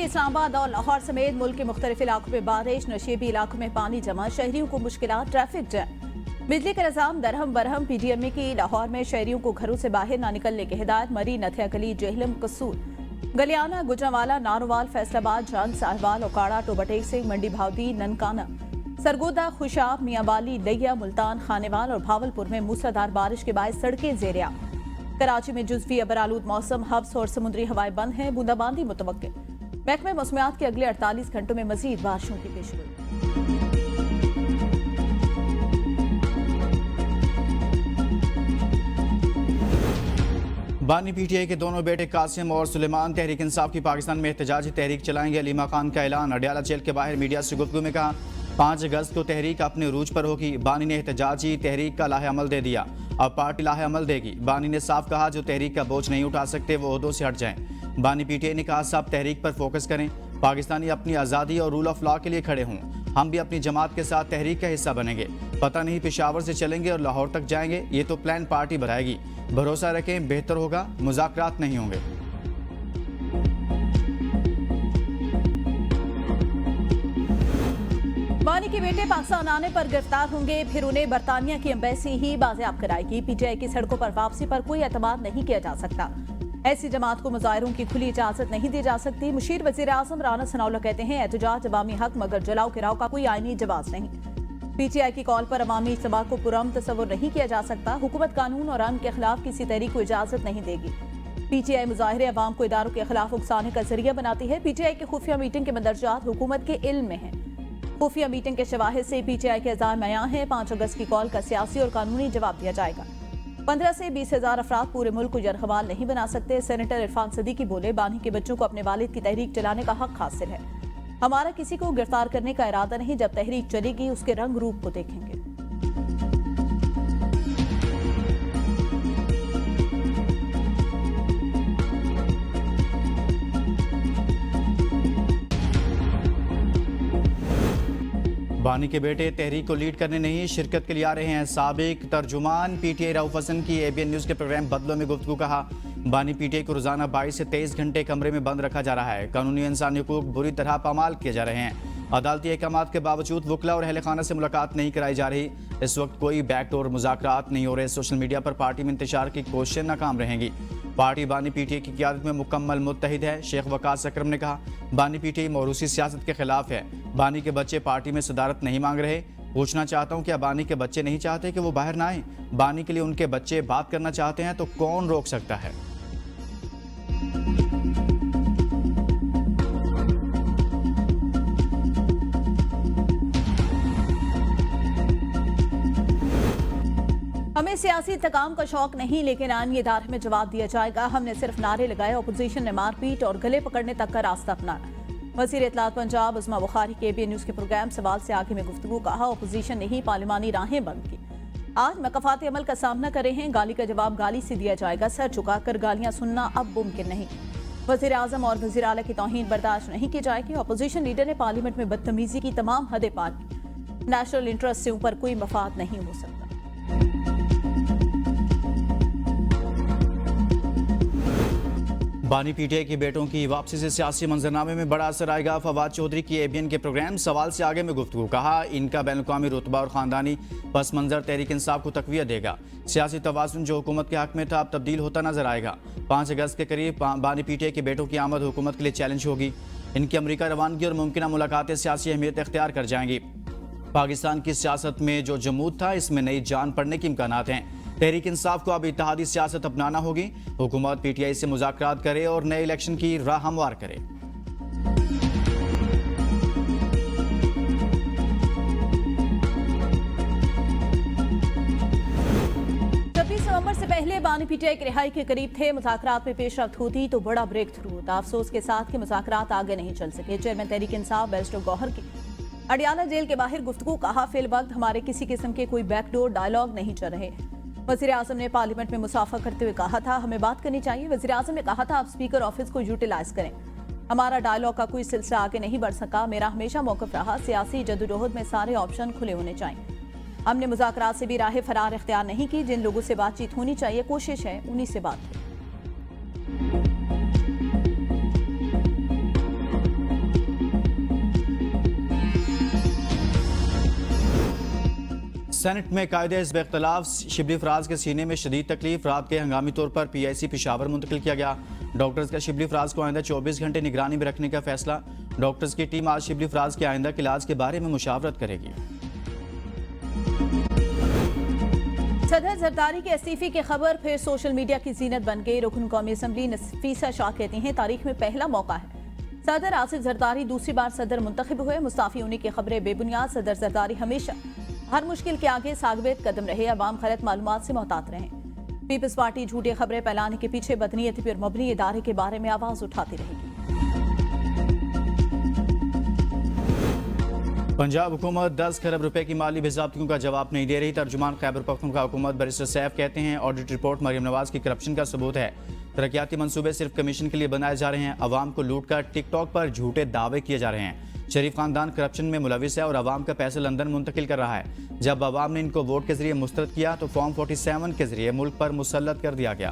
कराची, इस्लामाबाद और लाहौर समेत मुल्क के मुख्तलिफ इलाकों में बारिश, नशेबी इलाकों में पानी जमा, शहरियों को मुश्किलात, ट्रैफिक जैम। बिजली के निजाम दरहम बरहम। PDMA की लाहौर में शहरियों को घरों से बाहर न निकलने की हिदायत। मरी, नथिया गली, जेहलम, कसूर, गलियाना, गुजरावाला, नारोवाल, फैसलाबाद, जान साहिवाल, ओकाड़ा, टोबटेक सिंह, मंडी भावदी, ननकाना, सरगोदा, खुशाब, मियांवाली, लिया, मुल्तान, खानेवाल और भावलपुर में मूसलाधार बारिश के बायस सड़कें ज़ेरिया। कराची में जुज़वी अबरालूद मौसम, हब्स और समुद्री हवाएं बंद हैं। बूंदाबांदी मुतवक्के। महकमे मौसमियात के अगले 48 घंटों में मजीद बारिशों की पेशगोई। बानी PTI के दोनों बेटे कासिम और सुलेमान तहरीक इंसाफ की पाकिस्तान में एहतजाजी तहरीक चलाएंगे। अलीमा खान का ऐलान। अडयाला जेल के बाहर मीडिया से गुफ्तगू में कहा 5 अगस्त को तहरीक अपने उरूज पर होगी। बानी ने एहतजाजी तहरीक का लाहे अमल दे दिया, अब पार्टी लाहे अमल देगी। बानी ने साफ कहा जो तहरीक का बोझ नहीं उठा सकते वो ओहदों से हट जाएं। बानी PTI ने कहा सब तहरीक पर फोकस करें, पाकिस्तानी अपनी आज़ादी और रूल ऑफ लॉ के लिए खड़े हों। हम भी अपनी जमात के साथ तहरीक का हिस्सा बनेंगे। पता नहीं पेशावर से चलेंगे और लाहौर तक जाएंगे, ये तो प्लान पार्टी बनाएगी। भरोसा रखें बेहतर होगा, मुज़ाकरात नहीं होंगे। बानी के बेटे पाकिस्तान आने पर गिरफ्तार होंगे, फिर उन्हें बरतानिया की एम्बेसी ही बाजियाब कराएगी। PTI की सड़कों पर वापसी पर कोई एतमाद नहीं किया जा सकता। ऐसी जमात को मुजाहिरों की खुली इजाजत नहीं दी जा सकती। मुशीर वजीर आजम राना सनाउल्ला कहते हैं एहतजाज अवामी हक मगर जलाओ गिराओ का कोई आईनी जवाब नहीं। PTI की कॉल पर अवामी इज्तिमा को पुरअमन तस्वुर नहीं किया जा सकता। हुकूमत कानून और अमन के खिलाफ किसी तहरीक को इजाजत नहीं देगी। PTI मुजाहिरे अवाम को इदारों के खिलाफ उकसाने का जरिया बनाती है। PTI की खुफिया मीटिंग के मंदरजात हुकूमत के इल्म में है। खुफिया मीटिंग के शवाहिद से PTI के अज़ार मयां है। 5 अगस्त की कॉल का सियासी और कानूनी जवाब दिया जाएगा। 15 से 20,000 अफराद पूरे मुल्क को यरगमाल नहीं बना सकते। सेनेटर इरफान सदीकी बोले बानी के बच्चों को अपने वालिद की तहरीक चलाने का हक हासिल है। हमारा किसी को गिरफ्तार करने का इरादा नहीं, जब तहरीक चलेगी उसके रंग रूप को देखेंगे। बानी के बेटे तहरीक को लीड करने नहीं शिरकत के लिए आ रहे हैं। साबिक तर्जुमान PTI रऊफ हसन की ABN न्यूज़ के प्रोग्राम बदलों में गुफ्तगू। कहा बानी PTI को रोजाना 22 से 23 घंटे कमरे में बंद रखा जा रहा है। कानूनी इंसानी हुकूक बुरी तरह पामाल किए जा रहे हैं। अदालती अहकामात के बावजूद वकला और अहल खाना से मुलाकात नहीं कराई जा रही। इस वक्त कोई बैकडोर मुज़ाकरात नहीं हो रहे। सोशल मीडिया पर पार्टी में इंतशार की कोशिशें नाकाम रहेंगी। पार्टी बानी PTI की क़ियादत में मुकम्मल मुत्तहिद है। शेख वकास अकरम ने कहा बानी PTI मौरूसी सियासत के खिलाफ है। बानी के बच्चे पार्टी में सदारत नहीं मांग रहे। पूछना चाहता हूँ क्या बानी के बच्चे नहीं चाहते कि वो बाहर ना आए? बानी के लिए उनके बच्चे बात करना चाहते हैं तो कौन रोक सकता है? हमें सियासी इंतकाम का शौक नहीं, लेकिन आईनी इदारे में जवाब दिया जाएगा। हमने सिर्फ नारे लगाए, अपोजिशन ने मारपीट और गले पकड़ने तक का रास्ता अपनाया। वज़ीर इत्तलात पंजाब उस्मा बुखारी के ABN न्यूज़ के प्रोग्राम सवाल से आगे में गुफ्तगू। कहा अपोजिशन ने ही पार्लिमानी राहें बंद की। आज मकफात अमल का सामना कर रहे हैं। गाली का जवाब गाली से दिया जाएगा। सर झुकाकर गालियां सुनना अब मुमकिन नहीं। वज़ीर आज़म और वज़ीर आला की तौहीन बर्दाश्त नहीं की जाएगी। अपोजिशन लीडर ने पार्लियामेंट में बदतमीजी की तमाम हदें पार की। नेशनल इंटरेस्ट से ऊपर कोई मफाद नहीं हो सकता। बानी PTI के बेटों की वापसी से सियासी मंजरनामे में बड़ा असर आएगा। फवाद चौधरी की ABN के प्रोग्राम सवाल से आगे में गुफ्तगू। कहा इनका बैनुल-अक़वामी रुतबा और ख़ानदानी पस मंज़र तहरीक इंसाफ को तक़वियत देगा। सियासी तवाज़ुन जो हुकूमत के हक़ में था अब तब्दील होता नजर आएगा। 5 अगस्त के करीब बानी PTI के बेटों की आमद हुकूमत के लिए चैलेंज होगी। इनकी अमरीका रवानगी और मुमकिन मुलाकातें सियासी अहमियत इख्तियार कर जाएंगी। पाकिस्तान की सियासत में जो जमूद था इसमें नई जान पड़ने के इम्कानात हैं। तहरीक इंसाफ को अब इत्तेहादी सियासत अपनाना होगी। हुकूमत PTI से मुज़ाकरात करे और नए इलेक्शन की राह हमवार करे। 26 नवंबर से पहले बानी PTI की रिहाई के करीब थे। मुज़ाकरात में पेशरफ्त होती तो बड़ा ब्रेक थ्रू होता। अफसोस के साथ कि मुज़ाकरात आगे नहीं चल सके। चेयरमैन तहरीक इंसाफ बैरिस्टर गौहर की अडयाला जेल के बाहर गुफ्तगू। कहा फिल वक्त हमारे किसी किस्म के कोई बैकडोर डायलॉग नहीं चल रहे। वज़ीर आज़म ने पार्लियामेंट में मुसाफा करते हुए कहा था हमें बात करनी चाहिए। वज़ीर आज़म ने कहा था आप स्पीकर ऑफिस को यूटिलाइज करें। हमारा डायलॉग का कोई सिलसिला आगे नहीं बढ़ सका। मेरा हमेशा मौक़िफ़ रहा सियासी जदोजहद में सारे ऑप्शन खुले होने चाहिए। हमने मुज़ाकरात से भी राह फरार इख्तियार नहीं की। जिन लोगों से बातचीत होनी चाहिए कोशिश है उन्हीं से बात हो। सेनेट में कायदे हिज़्ब इख्तिलाफ, शिबली फराज के सीने में शदीद तकलीफ, रात के हंगामी तौर पर PIC पेशावर मुंतकिल किया गया। डॉक्टर्स का शिबली फराज को आइंदा 24 घंटे निगरानी में रखने का फैसला। डॉक्टर्स की टीम आज शिबली फराज के आइंदा के इलाज के बारे में मुशावरत करेगी। सदर जरदारी के इस्तीफे की खबर फिर सोशल मीडिया की जीनत बन गई। रुकन कौमी असम्बली नफीसा शाह कहती हैं तारीख में पहला मौका है। सदर आसिफ जरदारी दूसरी बार सदर मुंतखब हुए। मुस्ताफी होने की खबरें बेबुनियाद। सदर जरदारी हमेशा हर मुश्किल के आगे सागवेद कदम रहे। अवाम गलत मालूमात से मोहतात रहें। पीपल्स पार्टी झूठी खबरें फैलाने के पीछे बदनीयती पर मबनी इदारे के बारे में आवाज उठाती रहेगी। पंजाब हुकूमत 10 खरब रुपए की माली बेज़ाब्तियों का जवाब नहीं दे रही। तर्जुमान खैबर पख्तूनख्वा हुकूमत बैरिस्टर सैफ कहते हैं ऑडिट रिपोर्ट मरियम नवाज की करप्शन का सबूत है। तरक्याती मंसूबे सिर्फ कमीशन के लिए बनाए जा रहे हैं। अवाम को लूट कर टिकटॉक पर झूठे दावे किए जा रहे हैं। शरीफ खानदान करप्शन में मुलविस है और अवाम का पैसा लंदन मुंतकिल कर रहा है। जब अवाम ने इनको वोट के जरिए मुस्तरद किया तो फॉर्म 47 के जरिए मुल्क पर मुसल्लत कर दिया गया।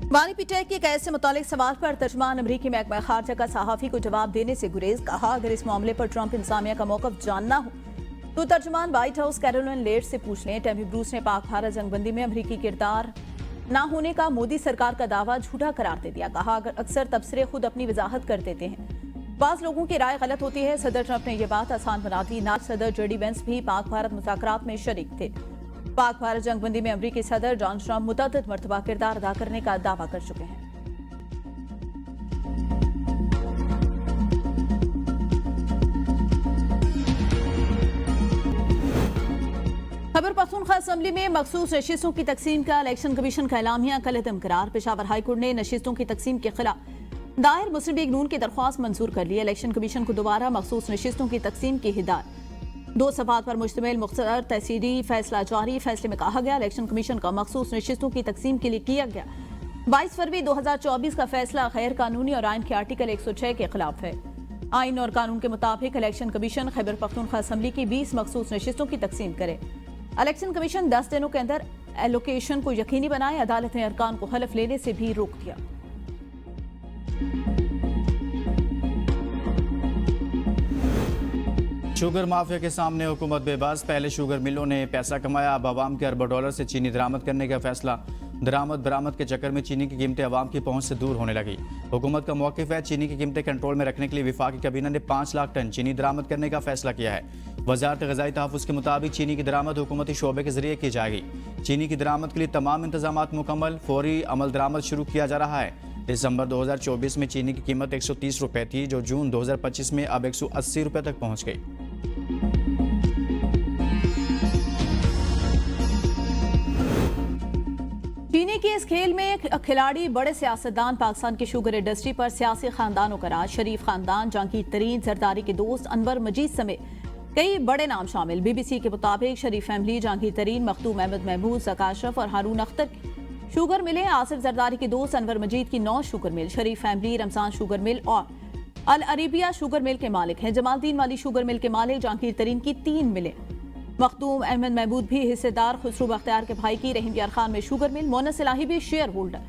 बानी पीटीआई के कैद से मुतालिक सवाल पर तर्जुमान अमरीकी महकमा खारजा का सहाफ़ी को जवाब देने से गुरेज। कहा अगर इस मामले पर ट्रंप इंतजामिया का मौक़िफ़ जानना हो तो तर्जुमान व्हाइट हाउस कैरोलिन लेड से पूछ लें। टैमी ब्रूस ने पाक भारत जंगबंदी में अमरीकी किरदार न होने का मोदी सरकार का दावा झूठा करार दे दिया। कहा अगर अक्सर तबसरे खुद अपनी वजाहत कर देते हैं। बाज़ लोगों की राय गलत होती है। सदर ट्रंप ने यह बात आसान बना दी। नाज सदर JD वेंस भी पाक भारत मुज़ाकरात में शरीक थे। पाक भारत जंगबंदी में अमरीकी सदर डोनाल्ड ट्रंप मुतअद्दिद मरतबा किरदार अदा करने का दावा कर चुके हैं। खैबर पख्तूनख्वा असम्बली में मखसूस नशिस्तों की तकसीम का इलेक्शन कमीशन का एलामिया कल अदम करार। पेशावर हाईकोर्ट ने नशिस्तों की तकसीम के खिलाफ दायर मुस्लिम लीग नून की दरख्वास्त मंजूर कर ली। इलेक्शन कमीशन को दोबारा मखसूस नशिस्तों की तकसीम की हिदायत। 2 सफ़ात पर मुश्तमिल मुख्तसर तहसीली फैसला जारी। फैसले में कहा गया इलेक्शन कमीशन का मखसूस नशिस्तों की तकसीम के लिए किया गया 22 फरवरी 2024 का फैसला गैर कानूनी और आइन के आर्टिकल 106 के खिलाफ है। आइन और कानून के मुताबिक election commission Khyber Pakhtunkhwa assembly की 20 मखसूस नशिस्तों की तकसीम करे। इलेक्शन कमीशन 10 दिनों के अंदर एलोकेशन को यकीनी बनाए। अदालत ने अरकान को हलफ लेने से भी रोक दिया। शुगर माफिया के सामने हुकूमत बेबस। पहले शुगर मिलों ने पैसा कमाया, अब आवाम के अरबों डॉलर से चीनी दरामद करने का फैसला। दरामद बरामद के चक्कर में चीनी की कीमतें आवाम की पहुंच से दूर होने लगी। हुकूमत का मौक़िफ़ है चीनी की कीमतें कंट्रोल में रखने के लिए वफाकी कैबिनेट ने 5 लाख टन चीनी दरामद करने का फैसला किया है। वज़ारत ग़ज़ाई तहफ़्फ़ुज़ के मुताबिक चीनी की दरामद हुकूमती शोबे के जरिए की जाएगी। चीनी की दरामद के लिए तमाम इंतजामात मुकम्मल। फौरी अमल दरामद शुरू किया जा रहा है। दिसंबर 2024 में चीनी की कीमत 130 रुपये थी, जो जून 2025 में अब 180 रुपये तक पहुँच गई। चीनी के इस खेल में खिलाड़ी बड़े सियासतदान पाकिस्तान की शुगर इंडस्ट्री पर सियासी खानदानों का राज। शरीफ खानदान, जहांगीर तरीन, जरदारी के दोस्त अनवर मजीद समेत कई बड़े नाम शामिल। BBC के मुताबिक शरीफ फैमिली, जहांगीर तरीन, मखदूम अहमद महमूद, ज़का अशरफ और हारून अख्तर शुगर मिलें। आसिफ जरदारी के दोस्त अनवर मजीद की 9 शुगर मिल। शरीफ फैमिली रमजान शुगर मिल और अल अरेबिया शुगर मिल के मालिक हैं। जमालदीन वाली शुगर मिल के मालिक जहांगीर तरीन की 3 मिलें। मखदूम अहमद महमूद भी हिस्सेदार। खुसरू बख्तियार के भाई की रहीम यार खान में शुगर मिल। मोनस इलाही भी शेयर होल्डर।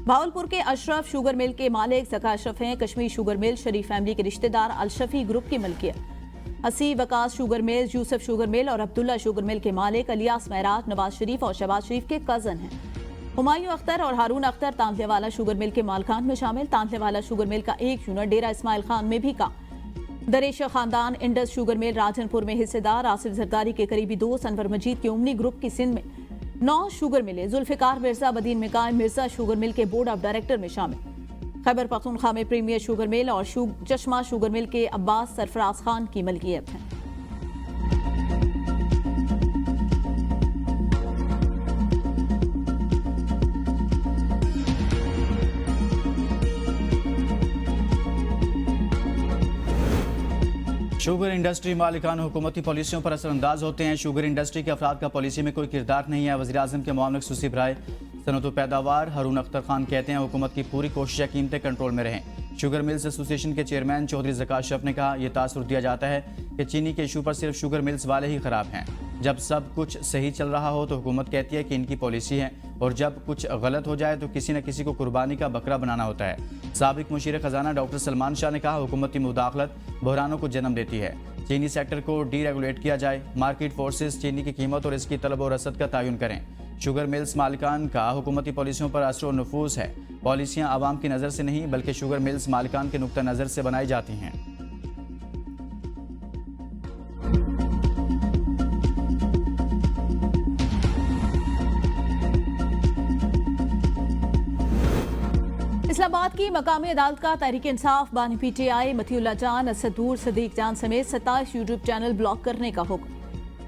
भावलपुर के अशरफ शुगर मिल के मालिक ज़का अशरफ हैं। कश्मीर शुगर मिल शरीफ फैमिली के रिश्तेदार अल शफी ग्रुप की मिल्कियत। हसी Waqas sugar mill, Yusuf sugar mill और अब्दुल्ला शुगर मिल के मालिक अलियास महराज, नवाज शरीफ और शहबाज शरीफ के कजन हैं। हुमायूं अख्तर और हारून अख्तर तांतलेवाला शुगर मिल के मालकान में शामिल। तांतलेवाला शुगर मिल का एक यूनिट डेरा इस्माइल खान में भी काम। दरेशा खानदान इंडस शुगर मिल राजनपुर में हिस्सेदार। आसिफ जरदारी के करीबी दोस्त अनवर मजीद के उमनी ग्रुप की सिंध में 9 शुगर मिले। जुल्फिकार मिर्जा बदीन मिकाम मिर्जा शुगर मिल के बोर्ड ऑफ डायरेक्टर में शामिल। खैबर पख्तूनख्वा में प्रीमियर शुगर मिल और चश्मा शुगर मिल के अब्बास सरफराज खान की मलकियत है। शुगर इंडस्ट्री मालिकान हुकूमती पॉलिसियों पर असरअंदाज होते हैं। शुगर इंडस्ट्री के अफराद का पॉलिसी में कोई किरदार नहीं है। वज़ीर-ए-आज़म के मामले खसूसी बराए सनअत व पैदावार हारून अख्तर खान कहते हैं हुकूमत की पूरी कोशिश है कीमतें कंट्रोल में रहें। शुगर मिल्स एसोसिएशन के चेयरमैन चौधरी ज़का अशरफ ने कहा, यह तासुर दिया जाता है कि चीनी के इशू पर सिर्फ शुगर मिल्स वाले ही खराब हैं। जब सब कुछ सही चल रहा हो तो हुकूमत कहती है कि इनकी पॉलिसी है, और जब कुछ गलत हो जाए तो किसी न किसी को कुर्बानी का बकरा बनाना होता है। साबिक मुशीर खजाना डॉक्टर सलमान शाह ने कहा, हुकूमती मुदाखलत बहरानों को जन्म देती है। चीनी सेक्टर को डीरेगुलेट किया जाए, मार्केट फोर्सेस चीनी की कीमत और इसकी तलब और रसद का तयन करें। शुगर मिल्स मालिकान का हुकूमती पॉलिसियों पर असर और नफूज है। पॉलिसियाँ आवाम की नज़र से नहीं बल्कि शुगर मिल्स मालिकान के नुक्ता नज़र से बनाई जाती हैं। इस्लामाबाद की मकामी अदालत का तहरीक इंसाफ बानी पीटीआई मतीउल्लाह जान, असदूर, सदीक जान समेत 27 यूट्यूब चैनल ब्लॉक करने का हुक्म।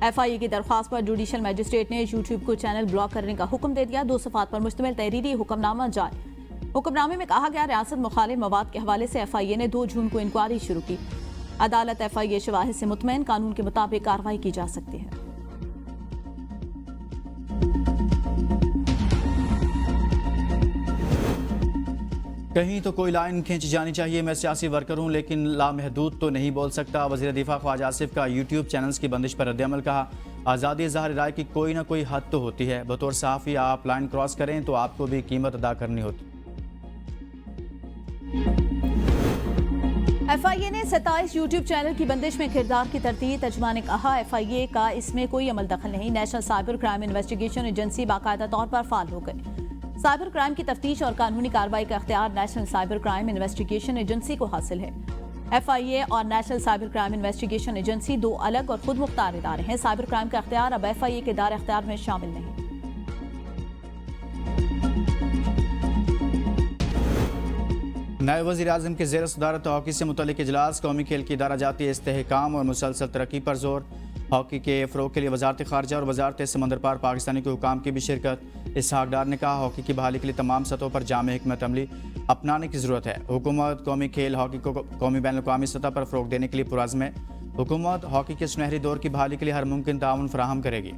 FIA की दरख्वास्त पर जुडिशल मजिस्ट्रेट ने यूट्यूब को चैनल ब्लॉक करने का हुक्म दे दिया। 2 सफ़ात पर मुश्तमिल तहरीरी हुक्मनामा जारी। हुक्मनामे में कहा गया, रियासत मुखालिफ मवाद के हवाले से FIA ने 2 जून को इंक्वायरी शुरू की। अदालत FIA शवाहिद से मुतमईन, कानून के मुताबिक कार्रवाई की जा सकती है। कहीं तो कोई लाइन खींची जानी चाहिए। मैं सियासी वर्कर हूं लेकिन लामहदूद तो नहीं बोल सकता। वज़ीर दिफा ख्वाजा आसिफ का यूट्यूब चैनल्स की बंदिश पर रद्दअमल। कहा, आज़ादी इज़हार राय की कोई ना कोई हद तो होती है। बतौर सहाफ़ी आप लाइन क्रॉस करें तो आपको भी कीमत अदा करनी होती। FIA ने 27 यूट्यूब चैनल की बंदिश में किरदार की तरतीब। तर्जुमा ने कहा, FIA का इसमें कोई अमल दखल नहीं। National cyber crime investigation agency बाकायदा तौर पर फाल हो गई। साइबर क्राइम की तफ्तीश और कानूनी कार्रवाई का इख्तियार national cyber crime investigation agency को हासिल है। FIA और national cyber crime investigation agency 2 अलग और खुद मुख्तार इदारे हैं। साइबर क्राइम का इख्तियार अब FIA के दायरे इख्तियार में शामिल नहीं। नायब वज़ीर आज़म के ज़ेर सदारत हॉकी से मुतल्लिक़ इजलास। कौमी खेल की इदारा जाती इस्तेहकाम और मुसलसल तरक्की पर जोर। हॉकी के फ़रोग़ के लिए वज़ारत ख़ारजा और वज़ारत समंदर पार पाकिस्तानी के हुकाम की भी शिरकत। इसहाक़ डार ने कहा, हॉकी की बहाली के लिए तमाम सतहों पर जामे हिकमत अमली अपनाने की ज़रूरत है। हुकूमत कौमी खेल हॉकी को कौमी बैनुल-अक़वामी सतह पर फ़रोग़ देने के लिए पुरअज़्म है। हुकूमत हॉकी के सुनहरी दौर की बहाली के लिए हर मुमकिन ताउन फराहम करेगी।